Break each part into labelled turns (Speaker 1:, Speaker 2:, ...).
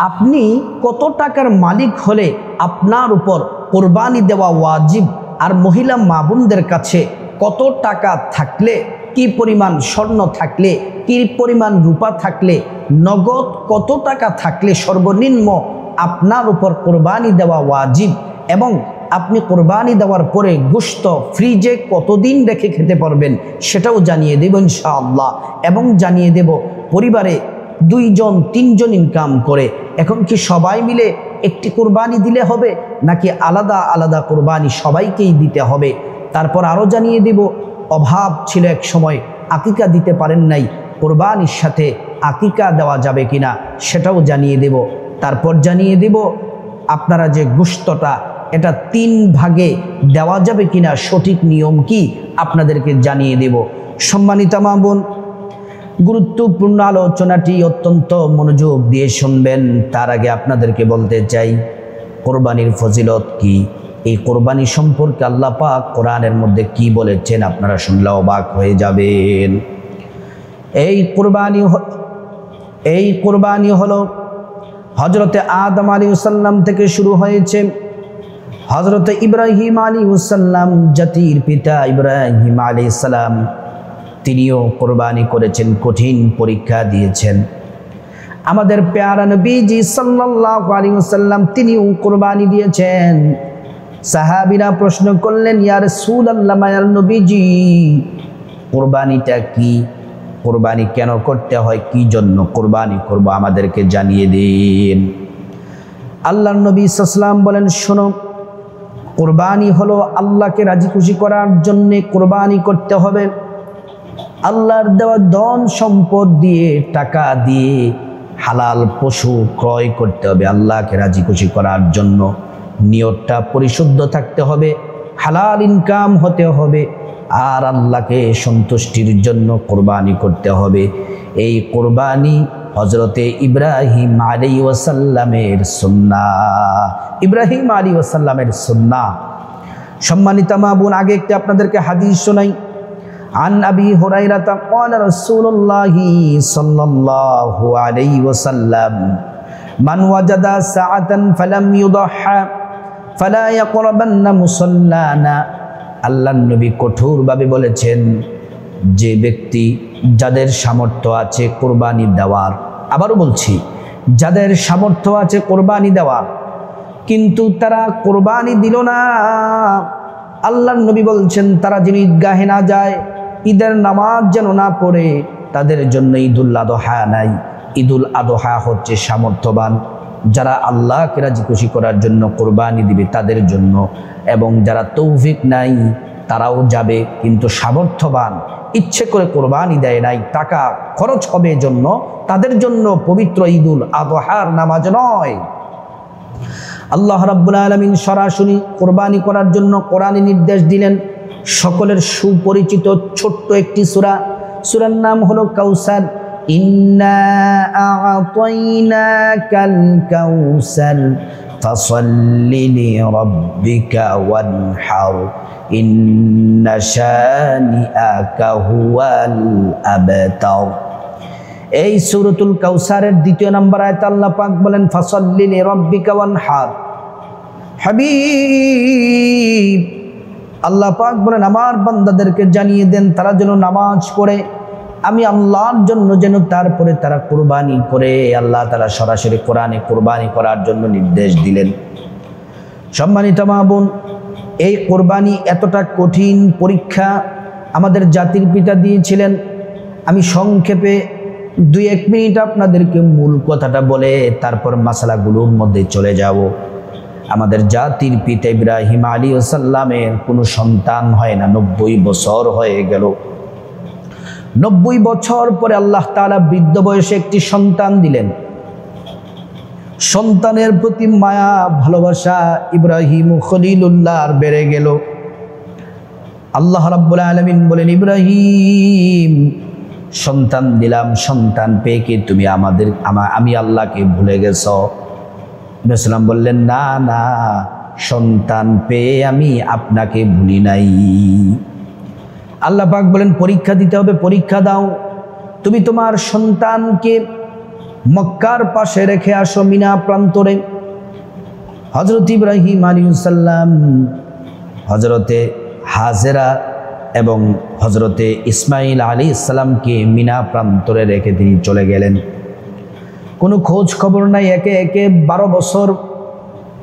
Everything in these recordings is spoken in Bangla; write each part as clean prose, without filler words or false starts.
Speaker 1: আপনি কত টাকার মালিক হলে আপনার উপর কোরবানি দেওয়া ওয়াজিব, আর মহিলা মা বোনদের কাছে কত টাকা থাকলে, কি পরিমাণ স্বর্ণ থাকলে, কি পরিমাণ রূপা থাকলে, নগদ কত টাকা থাকলে সর্বনিম্ন আপনার উপর কোরবানি দেওয়া ওয়াজিব, এবং আপনি কোরবানি দেওয়ার পরে গোশত ফ্রিজে কতদিন রেখে খেতে পারবেন সেটাও জানিয়ে দেব ইনশাআল্লাহ। এবং জানিয়ে দেব পরিবারে 2 জন 3 জন ইনকাম করে এখন কি সবাই মিলে একটি কোরবানি দিলে হবে, নাকি আলাদা আলাদা কোরবানি সবাইকেই দিতে হবে। তারপর আরও জানিয়ে দেব অভাব ছিল এক সময়, আকিকা দিতে পারেন নাই, কোরবানির সাথে আকিকা দেওয়া যাবে কিনা সেটাও জানিয়ে দেব। তারপর জানিয়ে দেব আপনারা যে গোশতটা এটা 3 ভাগে দেওয়া যাবে কিনা সঠিক নিয়ম কি আপনাদেরকে জানিয়ে দেব। সম্মানিতা মা বোন, গুরুত্বপূর্ণ আলোচনাটি অত্যন্ত মনোযোগ দিয়ে শুনবেন। তার আগে আপনাদেরকে বলতে চাই কোরবানির ফজিলত কি, এই কোরবানি সম্পর্কে আল্লাহ পাক কোরআনের মধ্যে কি বলেছেন আপনারা শুনলে অবাক হয়ে যাবেন। এই কোরবানি হলো হযরতে আদম আলাইহিস সালাম থেকে শুরু হয়েছে। হযরতে ইব্রাহিম আলাইহিস সালাম, জাতির পিতা ইব্রাহিম আলাইহিস সালাম, তিনিও কোরবানি করেছেন, কঠিন পরীক্ষা দিয়েছেন। আমাদের প্যারা নবীজি সাল্লাল্লাহু আলাইহি ওয়াসাল্লাম তিনিও কোরবানি দিয়েছেন। সাহাবীরা প্রশ্ন করলেন, ইয়া রাসূলুল্লাহ, মায়ার নবীজি, কোরবানিটা কি? কোরবানি কেন করতে হয়, কি জন্য কোরবানি করব আমাদেরকে জানিয়ে দিন। আল্লাহর নবী সাল্লাল্লাহু আলাইহি ওয়াসাল্লাম বলেন, শোনো, কোরবানি হলো আল্লাহকে রাজি খুশি করার জন্য কোরবানি করতে হবে। আল্লাহর দেওয়া ধন সম্পদ দিয়ে, টাকা দিয়ে হালাল পশু ক্রয় করতে হবে আল্লাহকে রাজি খুশি করার জন্য। নিয়তটা পরিশুদ্ধ থাকতে হবে, হালাল ইনকাম হতে হবে, আর আল্লাহকে সন্তুষ্টির জন্য কোরবানি করতে হবে। এই কোরবানি হযরতে ইব্রাহিম আলাইহিস সালামের সুন্নাহ, ইব্রাহিম আলাইহিস সালামের সুন্নাহ। সম্মানিতা মা বোন, আগে একটি আপনাদেরকে হাদিস শোনাই। عن أبي هريرة قال رسول الله صلى الله عليه وسلم من وجد ساعة فلم يضحى فلا يقربن مصلانا। আল্লাহর নবী কঠোরভাবে বলেছেন, যে ব্যক্তি, যাদের সামর্থ্য আছে কোরবানি দেওয়ার, আবারও বলছি, যাদের সামর্থ্য আছে কোরবানি দেওয়ার, কিন্তু তারা কোরবানি দিল না, আল্লাহর নবী বলছেন তারা যেন ঈদগাহে না যায়, ঈদের নামাজ যেন না পড়ে, তাদের জন্য ঈদুল আদহা নাই। ঈদুল আদহা হচ্ছে সামর্থ্যবান যারা আল্লাহকে রাজি খুশি করার জন্য কোরবানি দিবে তাদের জন্য, এবং যারা তৌফিক নাই তারাও যাবে, কিন্তু সামর্থ্যবান ইচ্ছে করে কোরবানি দেয় নাই, টাকা খরচ হবে জন্য, তাদের জন্য পবিত্র ঈদুল আদহার নামাজ নয়। আল্লাহ রাব্বুল আলামিন সরাসরি কোরবানি করার জন্য কোরআনে নির্দেশ দিলেন। সকলের সুপরিচিত ছোট্ট একটি সূরা, সূরার নাম হলো কাউসার। ইন্না আ'তাইনাকাল কাউসার ফাসাল্লি লিরাব্বিকা ওয়ানহার ইন্না শানিআকা হুয়াল আবতার। এই সূরাতুল কাউসারের 2 নম্বর আয়াতে আল্লাহ পাক বলেন, ফাসাল্লি লিরাব্বিকা ওয়ানহার। হাবিব, আল্লাহ পাক বলেন আমার বান্দাদেরকে জানিয়ে দেন তারা যেন নামাজ পড়ে, আমি আল্লাহর জন্য যেন তারপরে তারা কোরবানি করে। আল্লাহ তাআলা সরাসরি কোরআনে কোরবানি করার জন্য নির্দেশ দিলেন। সম্মানিত মা বোন, এই কোরবানি এতটা কঠিন পরীক্ষা আমাদের জাতির পিতা দিয়েছিলেন। আমি সংক্ষেপে 2-1 মিনিট আপনাদেরকে মূল কথাটা বলে তারপর মাসালাগুলোর মধ্যে চলে যাব। আমাদের জাতির পিতা ইব্রাহিম আলাইহিস সালামের কোনো সন্তান হয় না, 90 বছর হয়ে গেল। 90 বছর পরে আল্লাহ তাআলা বৃদ্ধ বয়সে একটি সন্তান দিলেন। সন্তানের প্রতি মায়া ভালোবাসা ইব্রাহিম খলিলুল্লাহর বেড়ে গেল। আল্লাহ রাব্বুল আলামিন বলেন, ইব্রাহিম, সন্তান দিলাম, সন্তান পেয়ে কি তুমি আমি আল্লাহকে ভুলে গেছ? রাসূলুল্লাহ বললেন, না না, সন্তান পেয়ে আমি আপনাকে ভুলি নাই। আল্লাহ পাক বলেন, পরীক্ষা দিতে হবে, পরীক্ষা দাও। তুমি তোমার সন্তানকে মক্কার পাশে রেখে আসো মিনা প্রান্তরে। হযরত ইব্রাহিম আলাইহিস সালাম হযরতে হাজেরা এবং হযরতে ইসমাইল আলাইহিস সালামকে মিনা প্রান্তরে রেখে তিনি চলে গেলেন। কোনো খোঁজ খবর নাই। একে একে 12 বছর,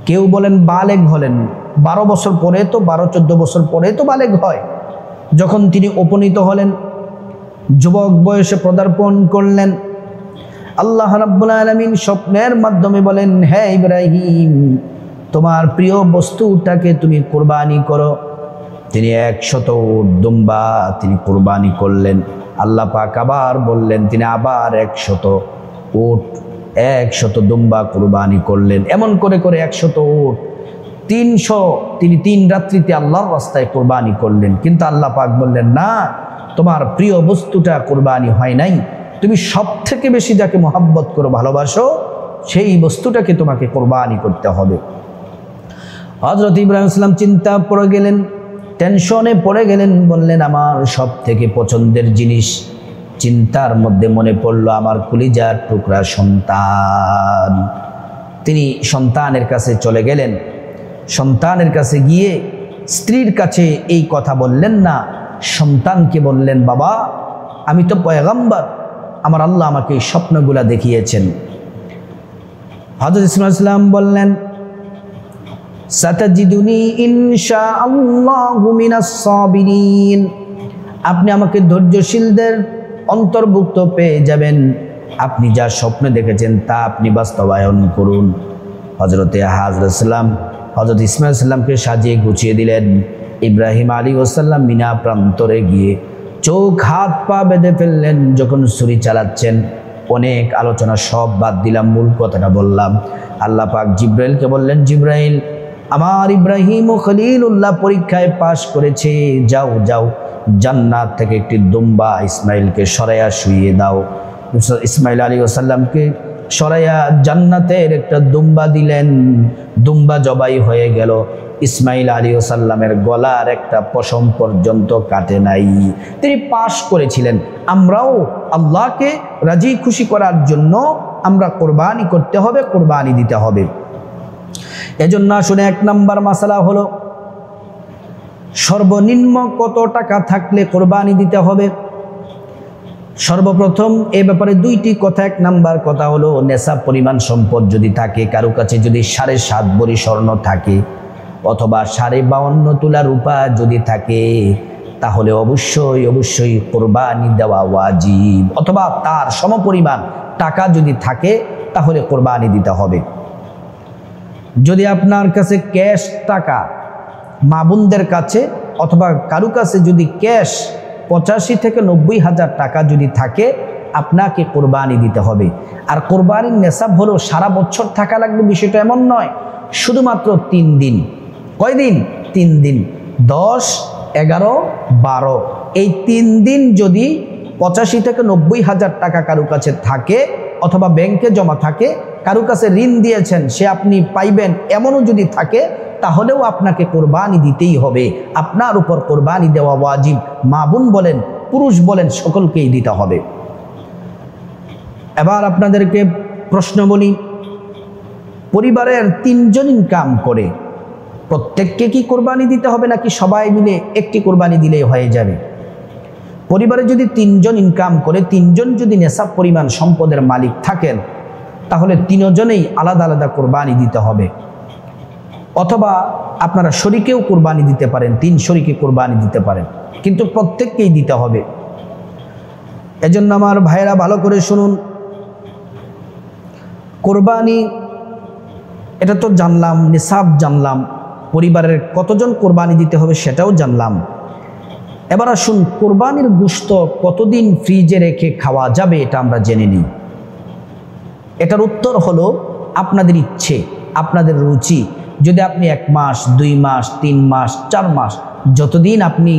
Speaker 1: কেউ বলেন বালেগ হলেন। 12 বছর পরে তো 12-14 বছর পরে তো বালেগ হয়। যখন তিনি উপনীত হলেন, যুবক বয়সে পদার্পণ করলেন, আল্লাহ রাব্বুল আলামিন স্বপ্নের মাধ্যমে বলেন, হে ইব্রাহিম, তোমার প্রিয় বস্তুটাকে তুমি কুরবানি করো। তিনি 100 উট দুম্বা তিনি কুরবানি করলেন। আল্লাহ পাক আবার বললেন, তিনি আবার 100 উট 100 দুম্বা কুরবানি করলেন। এমন করে করে 100 উট 300 তিনি 3 রাত্রিতে আল্লাহর রাস্তায় কুরবানি করলেন। কিন্তু আল্লাহ পাক বললেন, না, তোমার প্রিয় বস্তুটা কুরবানি হয় নাই। তুমি সব থেকে বেশি যাকে মহব্বত করো, ভালোবাসো, সেই বস্তুটাকে তোমাকে কুরবানি করতে হবে। হযরত ইব্রাহিম আলাইহিস চিন্তা পড়ে গেলেন, টেনশনে পড়ে গেলেন। বললেন, আমার সব থেকে পছন্দের জিনিস। চিন্তার মধ্যে মনে পড়লো আমার কলিজার টুকরা সন্তান। তিনি সন্তানের কাছে চলে গেলেন। সন্তানের কাছে গিয়ে স্ত্রীর কাছে এই কথা বললেন না, সন্তানকে বললেন, বাবা, আমি তো পয়গম্বর, আমার আল্লাহ আমাকে এই স্বপ্নগুলা দেখিয়েছেন। হযরত ইসমাঈল আলাইহিস সালাম বললেন, সাতাজিদুনি ইনশাআল্লাহু মিনাস সাবিরিন। আপনি আমাকে ধৈর্যশীলদের অন্তর্ভুক্ত পেয়ে যাবেন। আপনি যা স্বপ্ন দেখেছেন তা আপনি বাস্তবায়ন করুন। হযরতে হাজরা সালাম হযরত ইসমাঈল সালামকে সাজিয়ে গুছিয়ে দিলেন। ইব্রাহিম আলাইহিস সালাম মিনা প্রান্তরে গিয়ে চোখ হাত পা বেঁধে ফেললেন। যখন ছুরি চালাচ্ছেন, অনেক আলোচনা সব বাদ দিলাম, মূল কথাটা বললাম। আল্লাহ পাক জিব্রাইলকে বললেন, জিব্রাইল, আমার ইব্রাহিম ও খলিলুল্লাহ পরীক্ষায় পাশ করেছে, যাও যাও জান্নাত থেকে একটি দুম্বা ইসমাইলকে সরাইয়া শুইয়ে দাও। ইসমাইল আলাইহিস সালামকে সরাইয়া জান্নাতের একটা দুম্বা দিলেন। দুম্বা জবাই হয়ে গেল। ইসমাইল আলাইহিস সালামের গলার একটা পশম পর্যন্ত কাটে নাই। তিনি পাশ করেছিলেন। আমরাও আল্লাহকে রাজি খুশি করার জন্য আমরা কোরবানি করতে হবে, কোরবানি দিতে হবে। এজন্য আসলে 1 নাম্বার মাসালা হলো, সর্বনিম্ন কত টাকা থাকলে কোরবানি দিতে হবে। সর্বপ্রথম এ ব্যাপারে 2টি কথা। 1 নাম্বার কথা হলো, নেশাব পরিমাণ সম্পদ যদি থাকে, কারো কাছে যদি 7.5 ভরি স্বর্ণ থাকে অথবা 52.5 তোলা রূপা যদি থাকে, তাহলে অবশ্যই অবশ্যই কোরবানি দেওয়া ওয়াজিব। অথবা তার সমপরিমাণ টাকা যদি থাকে তাহলে কোরবানি দিতে হবে। যদি আপনার কাছে ক্যাশ টাকা, মা বোনদের কাছে অথবা কারো কাছে যদি ক্যাশ 85 থেকে 90 হাজার টাকা যদি থাকে, আপনাকে কোরবানি দিতে হবে। আর কোরবানির নেশাব হলো সারা বছর থাকা লাগবে, বিষয়টা এমন নয়। শুধুমাত্র 3 দিন। কয় দিন? 3 দিন। 10, 11, 12 এই 3 দিন যদি 85 থেকে 90 হাজার টাকা কারো কাছে থাকে অথবা ব্যাংকে জমা থাকে, কারো কাছে ঋণ দিয়েছেন সে আপনি পাইবেন, এমনও যদি থাকে, তাহলেও আপনাকে কোরবানি দিতেই হবে। আপনার উপর কোরবানি দেওয়া ওয়াজিব। মা বোন বলেন, পুরুষ বলেন, সকলকেই দিতে হবে। এবার আপনাদেরকে প্রশ্ন বলি, পরিবারের 3 জন ইনকাম করে, প্রত্যেককে কি কোরবানি দিতে হবে নাকি সবাই মিলে একটি কোরবানি দিলেই হয়ে যাবে? পরিবারে যদি 3 জন ইনকাম করে, 3 জন যদি নেশাব পরিমাণ সম্পদের মালিক থাকেন, তাহলে 3 জনেই আলাদা আলাদা কোরবানি দিতে হবে। অথবা আপনারা শরীকেও কোরবানি দিতে পারেন, 3 শরীকে কোরবানি দিতে পারেন, কিন্তু প্রত্যেককেই দিতে হবে। এজন্য আমার ভাইয়েরা ভালো করে শুনুন, কোরবানি এটা তো জানলাম, নিসাব জানলাম, পরিবারের কতজন কোরবানি দিতে হবে সেটাও জানলাম। এবার আসুন, কোরবানির গোশত কতদিন ফ্রিজে রেখে খাওয়া যাবে এটা আমরা জেনে নিই। এটার উত্তর হলো আপনাদের ইচ্ছে, আপনাদের রুচি। যদি আপনি 1 মাস, 2 মাস, 3 মাস, 4 মাস, যতদিন আপনি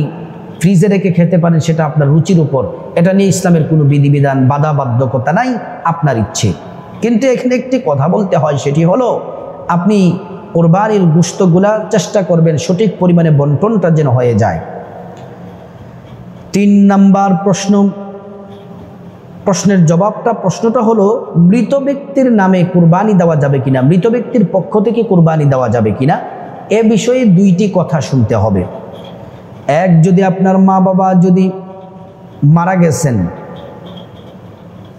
Speaker 1: ফ্রিজে রেখে খেতে পারেন সেটা আপনার রুচির উপর। এটা নিয়ে ইসলামের কোনো বিধিবিধান, বাধ্যবাধকতা নাই, আপনার ইচ্ছে। কিন্তু এখানে একটি কথা বলতে হয়, সেটি হলো আপনি কোরবানির গোশতগুলা চেষ্টা করবেন সঠিক পরিমাণে বন্টনটা যেন হয়ে যায়। 3 নাম্বার প্রশ্ন, প্রশ্নটা হলো মৃত ব্যক্তির নামে কুরবানি দেওয়া যাবে কিনা, মৃত ব্যক্তির পক্ষ থেকে কুরবানি দেওয়া যাবে কিনা, এ বিষয়ে দুইটি কথা শুনতে হবে। এক, যদি আপনার মা বাবা যদি মারা গেছেন,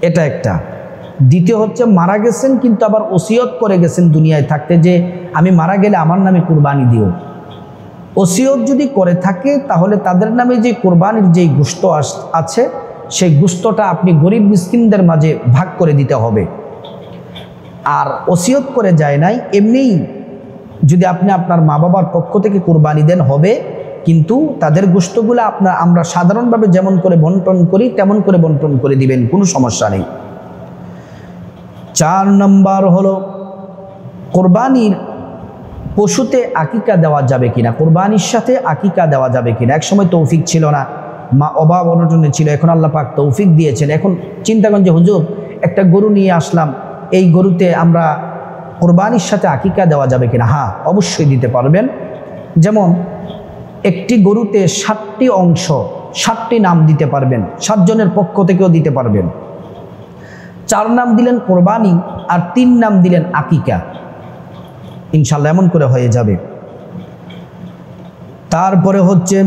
Speaker 1: এটা একটা। দ্বিতীয় হচ্ছে মারা গেছেন কিন্তু আবার ওসিয়ত করে গেছেন দুনিয়ায় থাকতে যে আমি মারা গেলে আমার নামে কুরবানি দিও। ওসিয়ত যদি করে থাকে তাহলে তাদের নামে যে কুরবানির যেই গোশত আছে সেই গোশতটা আপনি গরিব মিসকিনদের মাঝে ভাগ করে দিতে হবে। আর ওসিয়ত করে যায় নাই, এমনিই যদি আপনি আপনার মা বাবার পক্ষ থেকে কুরবানি দেন হবে, কিন্তু তাদের গোশতগুলো আমরা সাধারণভাবে যেমন করে বন্টন করি তেমন করে বন্টন করে দিবেন, কোনো সমস্যা নেই। 4 নম্বর হলো কোরবানির পশুতে আকিকা দেওয়া যাবে কিনা, কোরবানির সাথে আকিকা দেওয়া যাবে কিনা। এক সময় তৌফিক ছিল না, মা অভাব অনটনে ছিল, এখন আল্লাহ পাক তৌফিক দিয়েছেন। এখন চিন্তা করেন যে হুজুর একটা গরু নিয়ে আসলাম, এই গরুতে আমরা কোরবানির সাথে আকিকা দেওয়া যাবে কিনা। হ্যাঁ, অবশ্যই দিতে পারবেন। যেমন একটি গরুতে 7টি অংশ, 7টি নাম দিতে পারবেন, 7 জনের পক্ষ থেকেও দিতে পারবেন। 4 নাম দিলেন কোরবানি আর 3 নাম দিলেন আকিকা, ইনশাল্লাহ এমন করে হয়ে যাবে। তারপরে হচ্ছে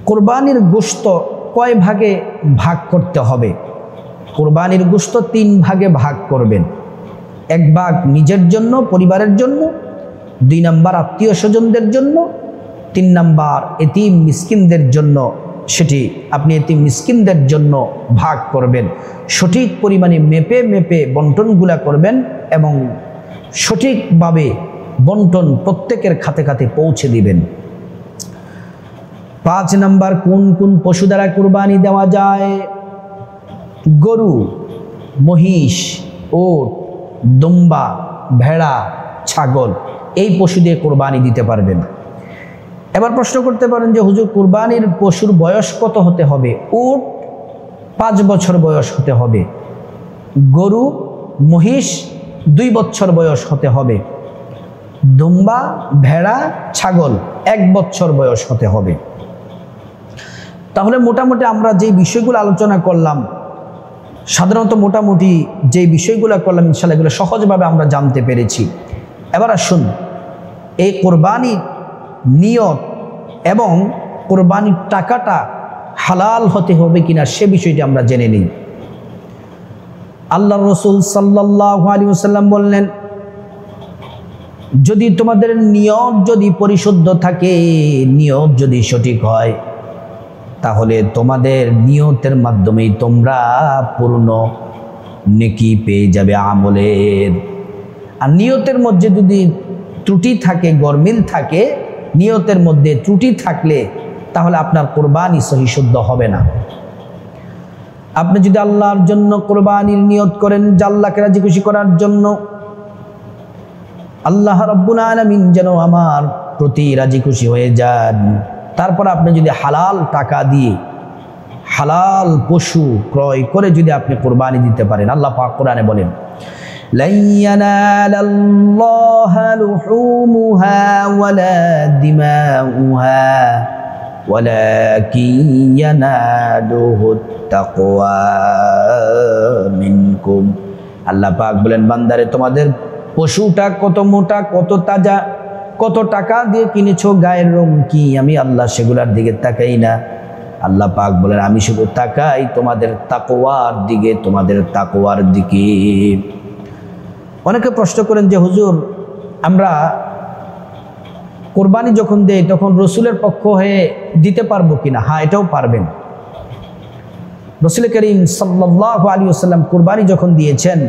Speaker 1: কোরবানির গোশত কয় ভাগে ভাগ করতে হবে। কোরবানির গোশত 3 ভাগে ভাগ করবেন। 1 ভাগ নিজের জন্য, পরিবারের জন্য, 2 নাম্বার আত্মীয় স্বজনদের জন্য, 3 নাম্বার এতিম মিসকিনদের জন্য। সেটি আপনি এতিম মিসকিনদের জন্য ভাগ করবেন। সঠিক পরিমাণে মেপে মেপে বন্টনগুলা করবেন এবং সঠিকভাবে বন্টন প্রত্যেকের খাতে খাতে পৌঁছে দিবেন। 5 নাম্বার, কোন কোন পশু দ্বারা কুরবানি দেওয়া যায়। গরু, মহিষ, ওট, দুম্বা, ভেড়া, ছাগল, এই পশু দিয়ে কুরবানি দিতে পারবেন। এবার প্রশ্ন করতে পারেন যে হুজুর কুরবানির পশুর বয়স কত হতে হবে। উট 5 বছর বয়স হতে হবে, গরু মহিষ 2 বছর বয়স হতে হবে, দুম্বা, ভেড়া, ছাগল 1 বছর বয়স হতে হবে। তাহলে মোটামুটি আমরা যে বিষয়গুলো আলোচনা করলাম, সাধারণত মোটামুটি যে বিষয়গুলো করলাম ইনশাআল্লাহ এগুলো সহজভাবে আমরা জানতে পেরেছি। এবার আসুন এই কোরবানির নিয়ত এবং কোরবানির টাকাটা হালাল হতে হবে কিনা সে বিষয়টি আমরা জেনে নিই। আল্লাহর রাসূল সাল্লাল্লাহু আলাইহি ওয়াসাল্লাম বললেন, যদি তোমাদের নিয়ত যদি পরিশুদ্ধ থাকে, নিয়ত যদি সঠিক হয়, তাহলে তোমাদের নিয়তের মাধ্যমেই তোমরা পূর্ণ নেকি পেয়ে যাবে আমলের। আর নিয়তের মধ্যে যদি ত্রুটি থাকে, গরমিল থাকে, নিয়তের মধ্যে ত্রুটি থাকলে তাহলে আপনার কোরবানি সহি শুদ্ধ হবে না। আপনি যদি আল্লাহর জন্য কোরবানির নিয়ত করেন, যে আল্লাহকে রাজি খুশি করার জন্য, আল্লাহ রাব্বুল আলামিন যেন আমার প্রতি রাজি খুশি হয়ে যান, তারপর আপনি যদি হালাল টাকা দিয়ে হালাল পশু ক্রয় করে যদি আপনি কোরবানি দিতে পারেন, আল্লাহ পাক কোরআনে বলেন, لن ينال الله لحومها ولا دماؤها ولكن يناله التقوى منكم। আল্লাহ পাক বলেন, বান্দারে তোমাদের পশুটা কত মোটা, কত তাজা, কত টাকা দিয়ে কিনেছো, গায়ের রং কি, আমি আল্লাহ সেগুলার দিকে তাকাই না। আল্লাহ পাক বলেন, আমি শুধু তাকাই তোমাদের তাকওয়ার দিকে, তোমাদের তাকওয়ার দিকে। অনেকে প্রশ্ন করেন যে হুজুর আমরা কোরবানি যখন দেই তখন রসুলের পক্ষ হয়ে দিতে পারবো কিনা। হ্যাঁ, এটাও পারবেন। রাসূল করিম সাল্লাল্লাহু আলাইহি ওয়াসাল্লাম কোরবানি যখন দিয়েছেন,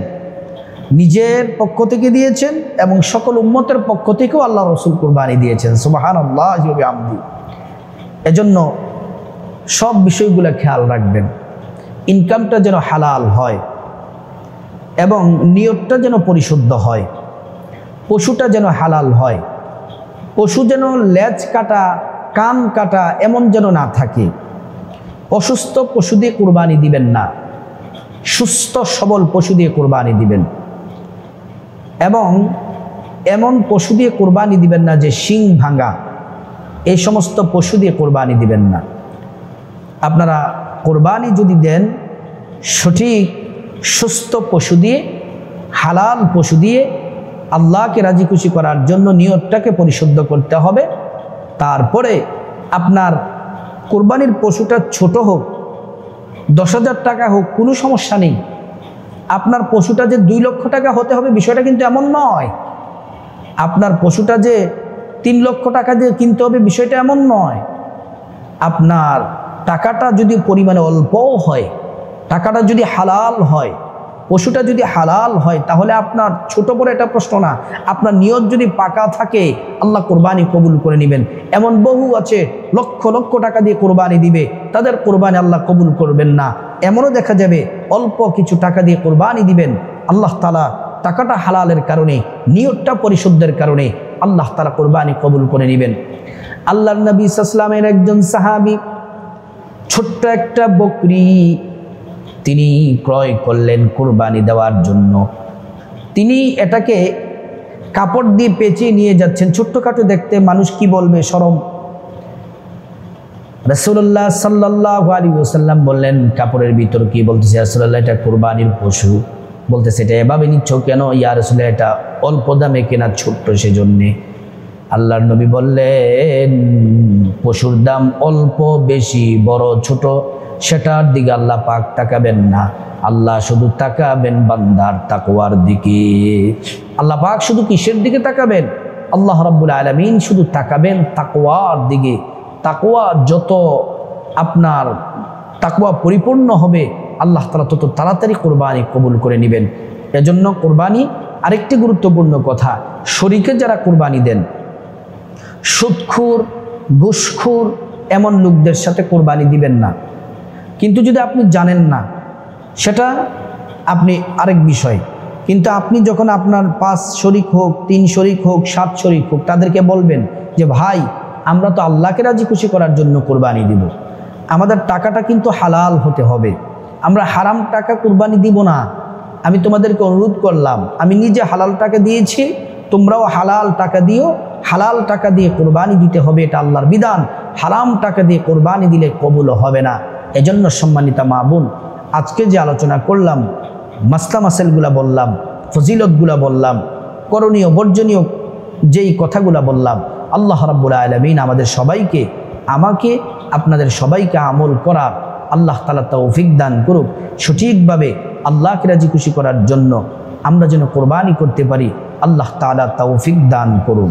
Speaker 1: নিজের পক্ষ থেকে দিয়েছেন এবং সকল উম্মতের পক্ষ থেকেও আল্লাহ রাসূল কোরবানি দিয়েছেন। সুবহানাল্লাহি ওয়া বিহামদি। এজন্য সব বিষয়গুলো খেয়াল রাখবেন, ইনকামটা যেন হালাল হয় এবং নিয়তটা যেন পরিশুদ্ধ হয়, পশুটা যেন হালাল হয়, পশু যেন লেজ কাটা, কান কাটা এমন যেন না থাকে। অসুস্থ পশু দিয়ে কুরবানি দিবেন না, সুস্থ সবল পশু দিয়ে কুরবানি দিবেন। এবং এমন পশু দিয়ে কুরবানি দিবেন না যে শিং ভাঙা, এই সমস্ত পশু দিয়ে কুরবানি দিবেন না। আপনারা কুরবানি যদি দেন সঠিক সুস্থ পশু দিয়ে, হালাল পশু দিয়ে আল্লাহকে রাজি খুশি করার জন্য নিয়তটাকে পরিশুদ্ধ করতে হবে। তারপরে আপনার কোরবানির পশুটা ছোট হোক, 10,000 টাকা হোক, কোনো সমস্যা নেই। আপনার পশুটা যে 2 লক্ষ টাকা হতে হবে বিষয়টা কিন্তু এমন নয়। আপনার পশুটা যে 3 লক্ষ টাকা দিয়ে কিনতে হবে বিষয়টা এমন নয়। আপনার টাকাটা যদি পরিমাণে অল্পও হয়, টাকাটা যদি হালাল হয়, পশুটা যদি হালাল হয়, তাহলে আপনার ছোট বড় এটা প্রশ্ন না। আপনার নিয়ত যদি পাকা থাকে, আল্লাহ কোরবানি কবুল করে নেবেন। এমন বহু আছে লক্ষ লক্ষ টাকা দিয়ে কোরবানি দিবে, তাদের কোরবানি আল্লাহ কবুল করবেন না। এমনও দেখা যাবে অল্প কিছু টাকা দিয়ে কোরবানি দিবেন, আল্লাহ তাআলা টাকাটা হালালের কারণে, নিয়তটা পরিশুদ্ধের কারণে আল্লাহ তাআলা কোরবানি কবুল করে নেবেন। আল্লাহর নবী সাল্লাল্লাহু আলাইহি ওয়াসাল্লামের একজন সাহাবী ছোট্ট একটা বকরি তিনি ক্রয় করলেন কোরবানি দেওয়ার জন্য। তিনি এটাকে কাপড় দিয়ে পেঁচিয়ে নিয়ে যাচ্ছেন, ছোট্টখাটো দেখতে, মানুষ কি বলবে, শরম। রাসূলুল্লাহ সাল্লাল্লাহু আলাইহি ওয়াসাল্লাম বললেন, কাপড়ের ভিতর কি? বলতেছে, রাসূলুল্লাহ এটা কোরবানির পশু। বলতেছে, এটা এভাবে নিচ্ছ কেন? ইয়া রাসূলুল্লাহ, এটা অল্প দামে কেনা, ছোট্ট সেজন্যে। আল্লাহর নবী বললেন, পশুর দাম অল্প বেশি বড় ছোট সেটার দিকে আল্লাহ পাক তাকাবেন না। আল্লাহ শুধু তাকাবেন বান্দার তাকওয়ার দিকে। আল্লাহ পাক শুধু কিসের দিকে তাকাবেন? আল্লাহ রাব্বুল আলামিন শুধু তাকাবেন তাকওয়ার দিকে। তাকওয়া যত আপনার তাকওয়া পরিপূর্ণ হবে, আল্লাহ তাআলা তত তাড়াতাড়ি কোরবানি কবুল করে নেবেন। এজন্য কোরবানি আরেকটি গুরুত্বপূর্ণ কথা, শরীকে যারা কোরবানি দেন, সুদখোর, ঘুষখোর এমন লোকদের সাথে কোরবানি দিবেন না। কিন্তু যদি আপনি জানেন না, সেটা আপনি আরেক বিষয়। কিন্তু আপনি যখন আপনার 5 শরিক হোক, 3 শরিক হোক, 7 শরিক হোক, তাদেরকে বলবেন যে, ভাই আমরা তো আল্লাহকে রাজি খুশি করার জন্য কোরবানি দিব, আমাদের টাকাটা কিন্তু হালাল হতে হবে, আমরা হারাম টাকা কোরবানি দিব না। আমি তোমাদেরকে অনুরোধ করলাম, আমি নিজে হালাল টাকা দিয়েছি, তোমরাও হালাল টাকা দিও, হালাল টাকা দিয়ে কোরবানি দিতে হবে, এটা আল্লাহর বিধান। হারাম টাকা দিয়ে কোরবানি দিলে কবুল হবে না। এজন্য সম্মানিতা মা বোন, আজকে যে আলোচনা করলাম, মাসলা মাসাইলগুলা বললাম, ফজিলতগুলা বললাম, করণীয় বর্জনীয় যেই কথাগুলা বললাম, আল্লাহ রাব্বুল আলামিন আমাদের সবাইকে, আমাকে, আপনাদের সবাইকে আমল করার আল্লাহ তাআলা তৌফিক দান করুক। সঠিকভাবে আল্লাহকে রাজি খুশি করার জন্য আমরা যেন কোরবানি করতে পারি, আল্লাহ তাআলা তৌফিক দান করুন।